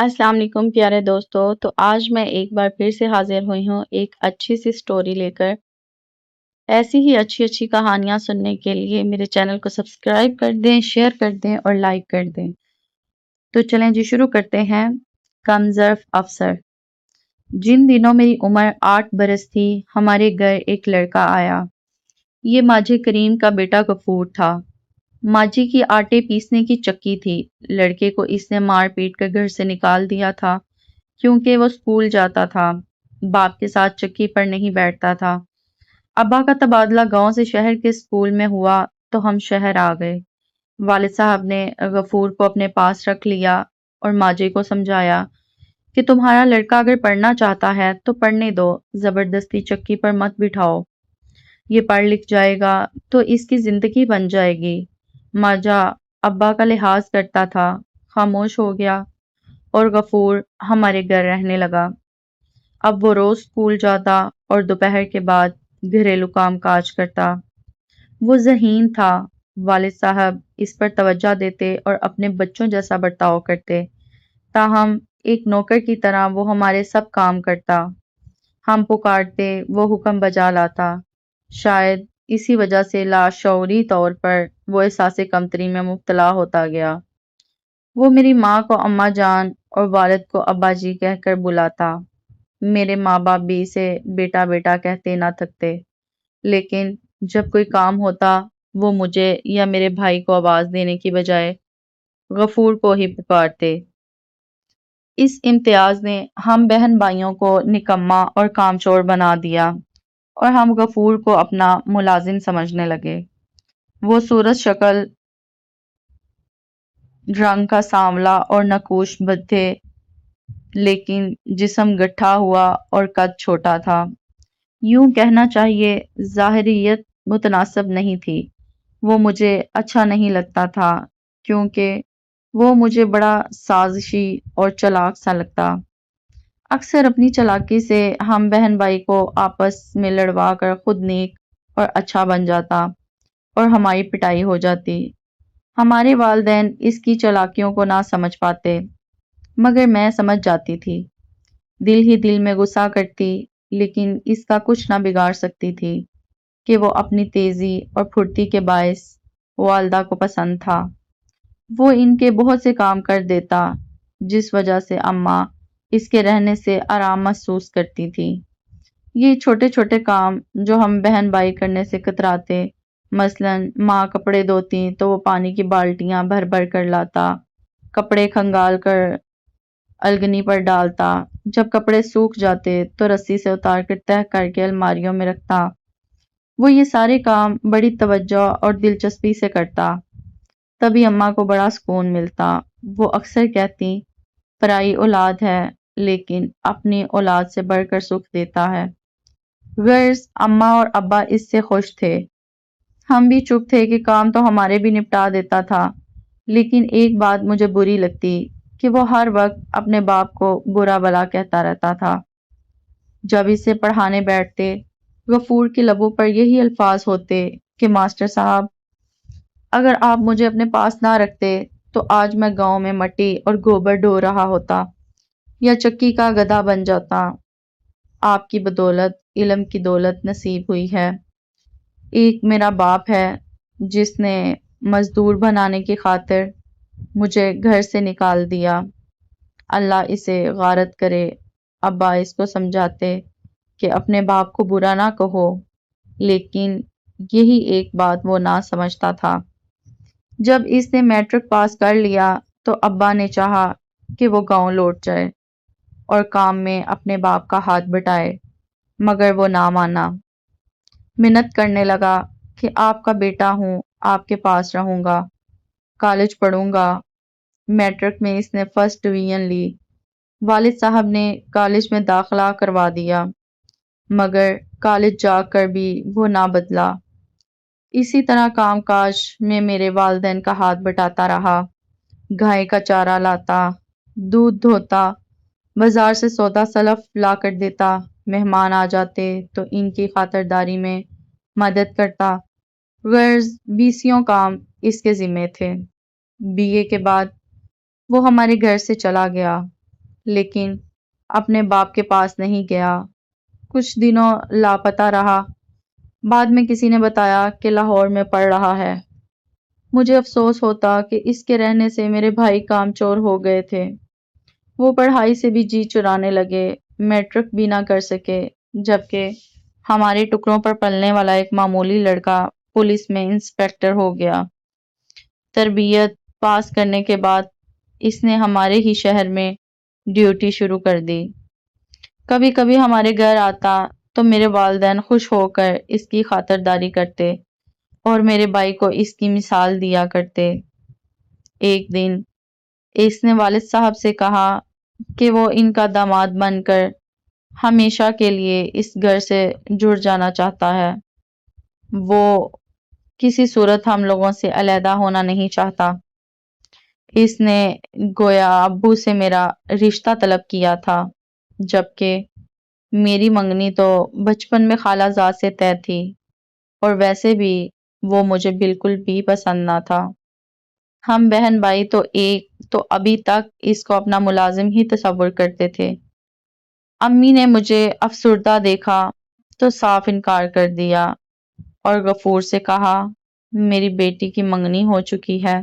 السلام علیکم پیارے دوستو، تو آج میں ایک بار پھر سے حاضر ہوئی ہوں ایک اچھی سی سٹوری لے کر۔ ایسی ہی اچھی اچھی کہانیاں سننے کے لیے میرے چینل کو سبسکرائب کر دیں، شیئر کر دیں اور لائک کر دیں۔ تو چلیں جی شروع کرتے ہیں۔ کم ظرف افسر۔ جن دنوں میری عمر 8 برس تھی، ہمارے گھر ایک لڑکا آیا۔ یہ ماجھے کریم کا بیٹا غفور تھا۔ ماجی کی آٹے پیسنے کی چکی تھی۔ لڑکے کو اس نے مار پیٹ کر گھر سے نکال دیا تھا کیونکہ وہ اسکول جاتا تھا، باپ کے ساتھ چکی پر نہیں بیٹھتا تھا۔ ابا کا تبادلہ گاؤں سے شہر کے اسکول میں ہوا تو ہم شہر آ گئے۔ والد صاحب نے غفور کو اپنے پاس رکھ لیا اور ماجی کو سمجھایا کہ تمہارا لڑکا اگر پڑھنا چاہتا ہے تو پڑھنے دو، زبردستی چکی پر مت بٹھاؤ۔ یہ پڑھ لکھ جائے گا تو اس کی زندگی بن جائے گی۔ ماجا ابا کا لحاظ کرتا تھا، خاموش ہو گیا اور غفور ہمارے گھر رہنے لگا۔ اب وہ روز اسکول جاتا اور دوپہر کے بعد گھریلو کام کاج کرتا۔ وہ ذہین تھا۔ والد صاحب اس پر توجہ دیتے اور اپنے بچوں جیسا برتاؤ کرتے، تاہم ایک نوکر کی طرح وہ ہمارے سب کام کرتا۔ ہم پکارتے وہ حکم بجا لاتا۔ شاید اسی وجہ سے لاشعوری طور پر وہ احساس کمتری میں مبتلا ہوتا گیا۔ وہ میری ماں کو اماں جان اور والد کو ابا جی کہہ کر بلاتا۔ میرے ماں باپ بھی اسے بیٹا بیٹا کہتے نہ تھکتے، لیکن جب کوئی کام ہوتا وہ مجھے یا میرے بھائی کو آواز دینے کی بجائے غفور کو ہی پکارتے۔ اس امتیاز نے ہم بہن بھائیوں کو نکما اور کامچور بنا دیا اور ہم غفور کو اپنا ملازم سمجھنے لگے۔ وہ صورت شکل رنگ کا سانولا اور نقوش بدھے، لیکن جسم گٹھا ہوا اور قد چھوٹا تھا۔ یوں کہنا چاہیے ظاہریت متناسب نہیں تھی۔ وہ مجھے اچھا نہیں لگتا تھا کیونکہ وہ مجھے بڑا سازشی اور چلاک سا لگتا۔ اکثر اپنی چالاکی سے ہم بہن بھائی کو آپس میں لڑوا کر خود نیک اور اچھا بن جاتا اور ہماری پٹائی ہو جاتی۔ ہمارے والدین اس کی چالاکیوں کو نہ سمجھ پاتے، مگر میں سمجھ جاتی تھی۔ دل ہی دل میں غصہ کرتی، لیکن اس کا کچھ نہ بگاڑ سکتی تھی کہ وہ اپنی تیزی اور پھرتی کے باعث والدہ کو پسند تھا۔ وہ ان کے بہت سے کام کر دیتا، جس وجہ سے اماں اس کے رہنے سے آرام محسوس کرتی تھی۔ یہ چھوٹے چھوٹے کام جو ہم بہن بھائی کرنے سے کتراتے، مثلاً ماں کپڑے دھوتی تو وہ پانی کی بالٹیاں بھر بھر کر لاتا، کپڑے کھنگال کر الگنی پر ڈالتا، جب کپڑے سوکھ جاتے تو رسی سے اتار کر تہہ کر کے الماریوں میں رکھتا۔ وہ یہ سارے کام بڑی توجہ اور دلچسپی سے کرتا، تبھی اماں کو بڑا سکون ملتا۔ وہ اکثر کہتی، پرائی اولاد ہے لیکن اپنی اولاد سے بڑھ کر سکھ دیتا ہے۔ غرض اماں اور ابا اس سے خوش تھے۔ ہم بھی چپ تھے کہ کام تو ہمارے بھی نپٹا دیتا تھا، لیکن ایک بات مجھے بری لگتی کہ وہ ہر وقت اپنے باپ کو برا بھلا کہتا رہتا تھا۔ جب اسے پڑھانے بیٹھتے، غفور کے لبوں پر یہی الفاظ ہوتے کہ ماسٹر صاحب، اگر آپ مجھے اپنے پاس نہ رکھتے تو آج میں گاؤں میں مٹی اور گوبر ڈھو رہا ہوتا یا چکی کا گدھا بن جاتا۔ آپ کی بدولت علم کی دولت نصیب ہوئی ہے۔ ایک میرا باپ ہے جس نے مزدور بنانے کی خاطر مجھے گھر سے نکال دیا۔ اللہ اسے غارت کرے۔ ابا اس کو سمجھاتے کہ اپنے باپ کو برا نہ کہو، لیکن یہی ایک بات وہ نہ سمجھتا تھا۔ جب اس نے میٹرک پاس کر لیا تو ابا نے چاہا کہ وہ گاؤں لوٹ جائے اور کام میں اپنے باپ کا ہاتھ بٹائے، مگر وہ نہ مانا۔ منت کرنے لگا کہ آپ کا بیٹا ہوں، آپ کے پاس رہوں گا، کالج پڑھوں گا۔ میٹرک میں اس نے فرسٹ ڈویژن لی۔ والد صاحب نے کالج میں داخلہ کروا دیا، مگر کالج جا کر بھی وہ نہ بدلا۔ اسی طرح کام کاج میں میرے والدین کا ہاتھ بٹاتا رہا، گائے کا چارہ لاتا، دودھ دھوتا، بازار سے سودا سلف لا کر دیتا، مہمان آ جاتے تو ان کی خاطرداری میں مدد کرتا۔ غرض 20 کام اس کے ذمے تھے۔ BA کے بعد وہ ہمارے گھر سے چلا گیا۔ لیکن اپنے باپ کے پاس نہیں گیا۔ کچھ دنوں لاپتہ رہا۔ بعد میں کسی نے بتایا کہ لاہور میں پڑھ رہا ہے۔ مجھے افسوس ہوتا کہ اس کے رہنے سے میرے بھائی کام چور ہو گئے تھے۔ وہ پڑھائی سے بھی جی چرانے لگے، میٹرک بھی نہ کر سکے، جبکہ ہمارے ٹکڑوں پر پلنے والا ایک معمولی لڑکا پولیس میں انسپکٹر ہو گیا۔ تربیت پاس کرنے کے بعد اس نے ہمارے ہی شہر میں ڈیوٹی شروع کر دی۔ کبھی کبھی ہمارے گھر آتا تو میرے والدین خوش ہو کر اس کی خاطرداری کرتے اور میرے بھائی کو اس کی مثال دیا کرتے۔ ایک دن اس نے والد صاحب سے کہا کہ وہ ان کا داماد بن کر ہمیشہ کے لیے اس گھر سے جڑ جانا چاہتا ہے۔ وہ کسی صورت ہم لوگوں سے علیحدہ ہونا نہیں چاہتا۔ اس نے گویا ابو سے میرا رشتہ طلب کیا تھا، جبکہ میری منگنی تو بچپن میں خالہ زاد سے طے تھی، اور ویسے بھی وہ مجھے بالکل بھی پسند نہ تھا۔ ہم بہن بھائی تو ابھی تک اس کو اپنا ملازم ہی تصور کرتے تھے۔ امی نے مجھے افسردہ دیکھا تو صاف انکار کر دیا اور غفور سے کہا، میری بیٹی کی منگنی ہو چکی ہے،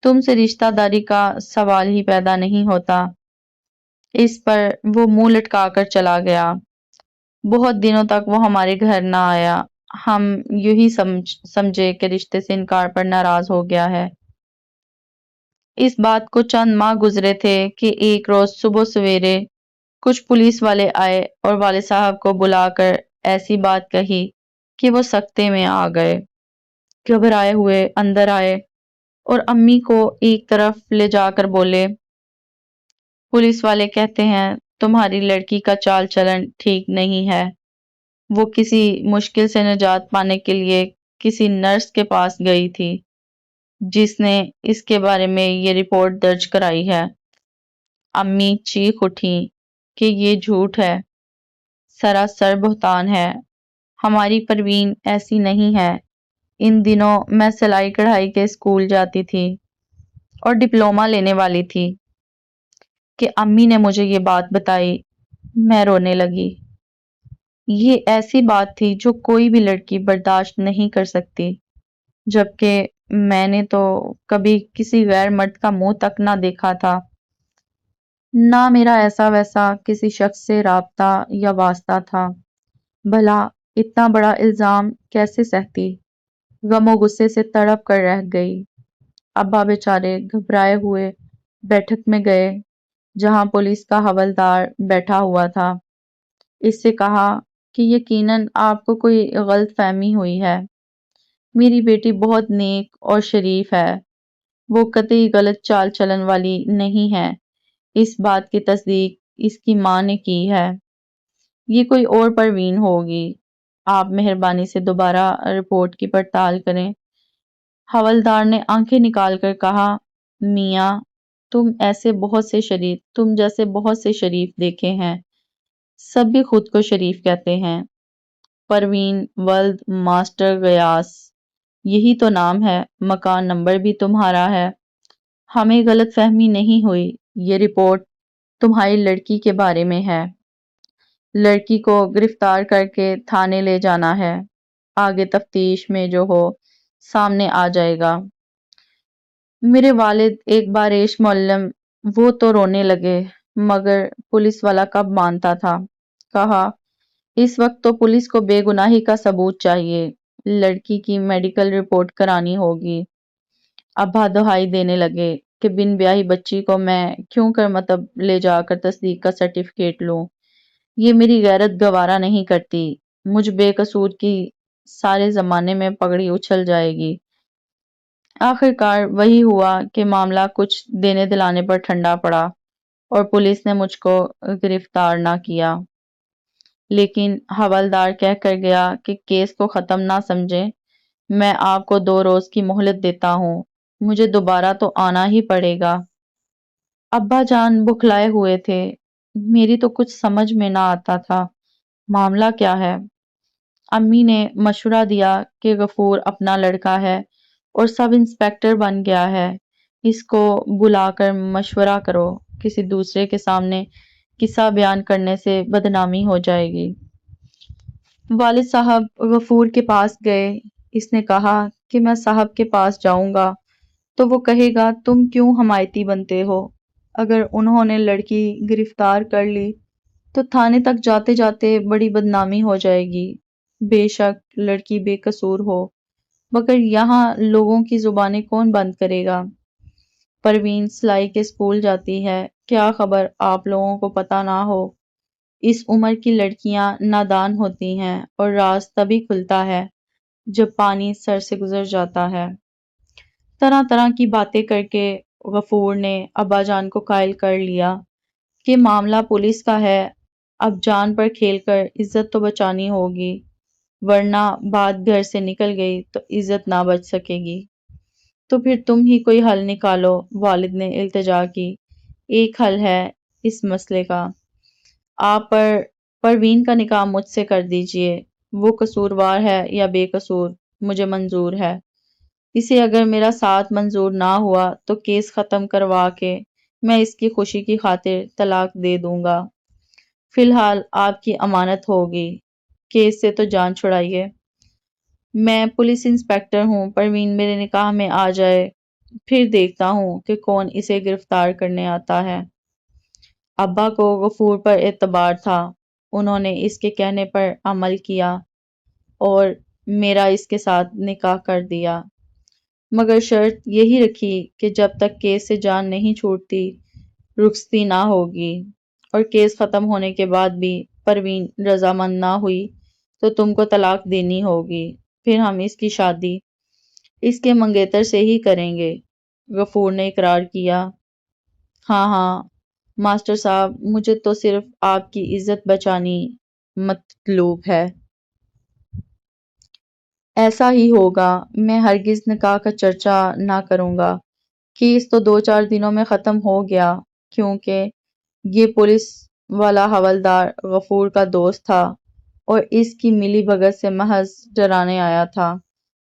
تم سے رشتہ داری کا سوال ہی پیدا نہیں ہوتا۔ اس پر وہ منہ لٹکا کر چلا گیا۔ بہت دنوں تک وہ ہمارے گھر نہ آیا۔ ہم یوں ہی سمجھے کہ رشتے سے انکار پر ناراض ہو گیا ہے۔ اس بات کو چند ماہ گزرے تھے کہ ایک روز صبح سویرے کچھ پولیس والے آئے اور والد صاحب کو بلا کر ایسی بات کہی کہ وہ سکتے میں آ گئے۔ گھبرائے ہوئے اندر آئے اور امی کو ایک طرف لے جا کر بولے، پولیس والے کہتے ہیں تمہاری لڑکی کا چال چلن ٹھیک نہیں ہے۔ وہ کسی مشکل سے نجات پانے کے لیے کسی نرس کے پاس گئی تھی، جس نے اس کے بارے میں یہ رپورٹ درج کرائی ہے۔ امی چیخ اٹھیں کہ یہ جھوٹ ہے، سراسر بہتان ہے، ہماری پروین ایسی نہیں ہے۔ ان دنوں میں سلائی کڑھائی کے اسکول جاتی تھی اور ڈپلومہ لینے والی تھی کہ امی نے مجھے یہ بات بتائی۔ میں رونے لگی۔ یہ ایسی بات تھی جو کوئی بھی لڑکی برداشت نہیں کر سکتی، جبکہ میں نے تو کبھی کسی غیر مرد کا منہ تک نہ دیکھا تھا، نہ میرا ایسا ویسا کسی شخص سے رابطہ یا واسطہ تھا۔ بھلا اتنا بڑا الزام کیسے سہتی؟ غم و غصے سے تڑپ کر رہ گئی۔ ابا بیچارے گھبرائے ہوئے بیٹھک میں گئے جہاں پولیس کا حوالدار بیٹھا ہوا تھا۔ اس سے کہا کہ یقیناً آپ کو کوئی غلط فہمی ہوئی ہے، میری بیٹی بہت نیک اور شریف ہے، وہ قطعی غلط چال چلن والی نہیں ہے۔ اس بات کی تصدیق اس کی ماں نے کی ہے۔ یہ کوئی اور پروین ہوگی، آپ مہربانی سے دوبارہ رپورٹ کی پڑتال کریں۔ حوالدار نے آنکھیں نکال کر کہا، میاں تم جیسے بہت سے شریف دیکھے ہیں، سب بھی خود کو شریف کہتے ہیں۔ پروین ولد ماسٹر غیاث، یہی تو نام ہے، مکان نمبر بھی تمہارا ہے۔ ہمیں غلط فہمی نہیں ہوئی، یہ رپورٹ تمہاری لڑکی کے بارے میں ہے۔ لڑکی کو گرفتار کر کے تھانے لے جانا ہے، آگے تفتیش میں جو ہو سامنے آ جائے گا۔ میرے والد ایک بارش معلم، وہ تو رونے لگے، مگر پولیس والا کب مانتا تھا۔ کہا، اس وقت تو پولیس کو بے گناہی کا ثبوت چاہیے، لڑکی کی میڈیکل رپورٹ کرانی ہوگی۔ ابا دہائی دینے لگے کہ بن بیاہی بچی کو میں کیوں کر مطب لے جا کر تصدیق کا سرٹیفکیٹ لوں، یہ میری غیرت گوارا نہیں کرتی، مجھ بے قصور کی سارے زمانے میں پگڑی اچھل جائے گی۔ آخر کار وہی ہوا کہ معاملہ کچھ دینے دلانے پر ٹھنڈا پڑا اور پولیس نے مجھ کو گرفتار نہ کیا۔ لیکن حوالدار کہہ کر گیا کہ کیس کو ختم نہ سمجھیں، میں آپ کو 2 روز کی مہلت دیتا ہوں، مجھے دوبارہ تو آنا ہی پڑے گا۔ ابا جان بکھلائے ہوئے تھے، میری تو کچھ سمجھ میں نہ آتا تھا معاملہ کیا ہے۔ امی نے مشورہ دیا کہ غفور اپنا لڑکا ہے اور سب انسپکٹر بن گیا ہے، اس کو بلا کر مشورہ کرو۔ کسی دوسرے کے سامنے قصہ بیان کرنے سے بدنامی ہو جائے گی۔ والد صاحب غفور کے پاس گئے۔ اس نے کہا کہ میں صاحب کے پاس جاؤں گا تو وہ کہے گا تم کیوں حمایتی بنتے ہو؟ اگر انہوں نے لڑکی گرفتار کر لی تو تھانے تک جاتے جاتے بڑی بدنامی ہو جائے گی۔ بے شک لڑکی بے قصور ہو، مگر یہاں لوگوں کی زبانیں کون بند کرے گا؟ پروین سلائی کے اسکول جاتی ہے، کیا خبر آپ لوگوں کو پتہ نہ ہو۔ اس عمر کی لڑکیاں نادان ہوتی ہیں اور راز تبھی کھلتا ہے جب پانی سر سے گزر جاتا ہے۔ طرح طرح کی باتیں کر کے غفور نے ابا جان کو قائل کر لیا کہ معاملہ پولیس کا ہے، اب جان پر کھیل کر عزت تو بچانی ہوگی، ورنہ بات گھر سے نکل گئی تو عزت نہ بچ سکے گی۔ تو پھر تم ہی کوئی حل نکالو، والد نے التجا کی۔ ایک حل ہے اس مسئلے کا، آپ پروین کا نکاح مجھ سے کر دیجئے، وہ قصوروار ہے یا بے قصور مجھے منظور ہے۔ اسے اگر میرا ساتھ منظور نہ ہوا تو کیس ختم کروا کے میں اس کی خوشی کی خاطر طلاق دے دوں گا۔ فی الحال آپ کی امانت ہوگی، کیس سے تو جان چھڑائیے۔ میں پولیس انسپکٹر ہوں، پروین میرے نکاح میں آ جائے، پھر دیکھتا ہوں کہ کون اسے گرفتار کرنے آتا ہے۔ ابا کو غفور پر اعتبار تھا، انہوں نے اس کے کہنے پر عمل کیا اور میرا اس کے ساتھ نکاح کر دیا، مگر شرط یہی رکھی کہ جب تک کیس سے جان نہیں چھوٹتی رخصتی نہ ہوگی، اور کیس ختم ہونے کے بعد بھی پروین رضامند نہ ہوئی تو تم کو طلاق دینی ہوگی، پھر ہم اس کی شادی اس کے منگیتر سے ہی کریں گے۔ غفور نے اقرار کیا۔ ہاں ہاں ماسٹر صاحب، مجھے تو صرف آپ کی عزت بچانی مطلوب ہے۔ ایسا ہی ہوگا، میں ہرگز نکاح کا چرچا نہ کروں گا۔ کیس تو 2-4 دنوں میں ختم ہو گیا، کیونکہ یہ پولیس والا حوالدار غفور کا دوست تھا اور اس کی ملی بھگت سے محض ڈرانے آیا تھا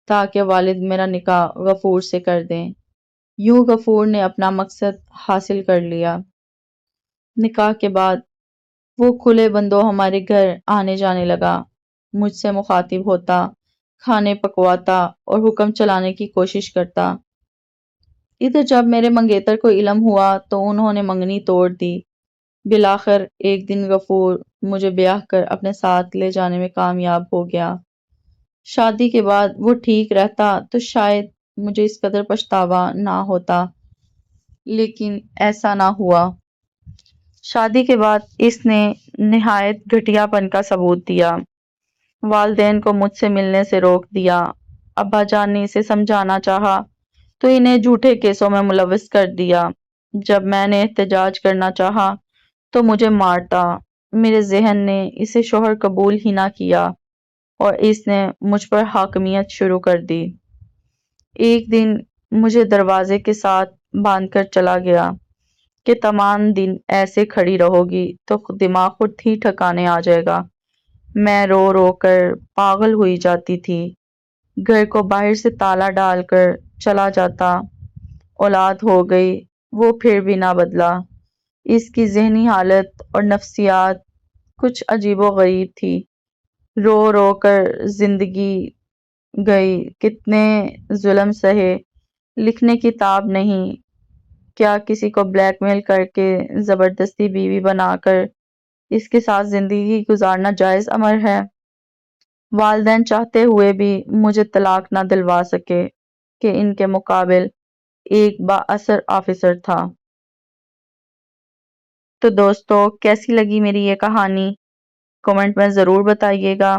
تاکہ والد میرا نکاح غفور سے کر دیں۔ یوں غفور نے اپنا مقصد حاصل کر لیا۔ نکاح کے بعد وہ کھلے بندوں ہمارے گھر آنے جانے لگا، مجھ سے مخاطب ہوتا، کھانے پکواتا اور حکم چلانے کی کوشش کرتا۔ ادھر جب میرے منگیتر کو علم ہوا تو انہوں نے منگنی توڑ دی۔ بالآخر ایک دن غفور مجھے بیاہ کر اپنے ساتھ لے جانے میں کامیاب ہو گیا۔ شادی کے بعد وہ ٹھیک رہتا تو شاید مجھے اس قدر پچھتاوا نہ ہوتا، لیکن ایسا نہ ہوا۔ شادی کے بعد اس نے نہایت گھٹیا پن کا ثبوت دیا، والدین کو مجھ سے ملنے سے روک دیا۔ ابا جان نے اسے سمجھانا چاہا تو انہیں جھوٹے کیسوں میں ملوث کر دیا۔ جب میں نے احتجاج کرنا چاہا تو مجھے مارتا۔ میرے ذہن نے اسے شوہر قبول ہی نہ کیا اور اس نے مجھ پر حاکمیت شروع کر دی۔ ایک دن مجھے دروازے کے ساتھ باندھ کر چلا گیا کہ تمام دن ایسے کھڑی رہو گی تو دماغ خود ہی ٹھکانے آ جائے گا۔ میں رو رو کر پاگل ہوئی جاتی تھی، گھر کو باہر سے تالا ڈال کر چلا جاتا۔ اولاد ہو گئی، وہ پھر بھی نہ بدلا۔ اس کی ذہنی حالت اور نفسیات کچھ عجیب و غریب تھی۔ رو رو کر زندگی گئی، کتنے ظلم سہے، لکھنے کی تاب نہیں۔ کیا کسی کو بلیک میل کر کے زبردستی بیوی بنا کر اس کے ساتھ زندگی گزارنا جائز امر ہے؟ والدین چاہتے ہوئے بھی مجھے طلاق نہ دلوا سکے کہ ان کے مقابل ایک با اثر آفیسر تھا۔ تو دوستو، کیسی لگی میری یہ کہانی؟ کمنٹ میں ضرور بتائیے گا،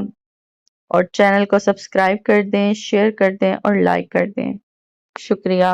اور چینل کو سبسکرائب کر دیں، شیئر کر دیں اور لائک کر دیں۔ شکریہ۔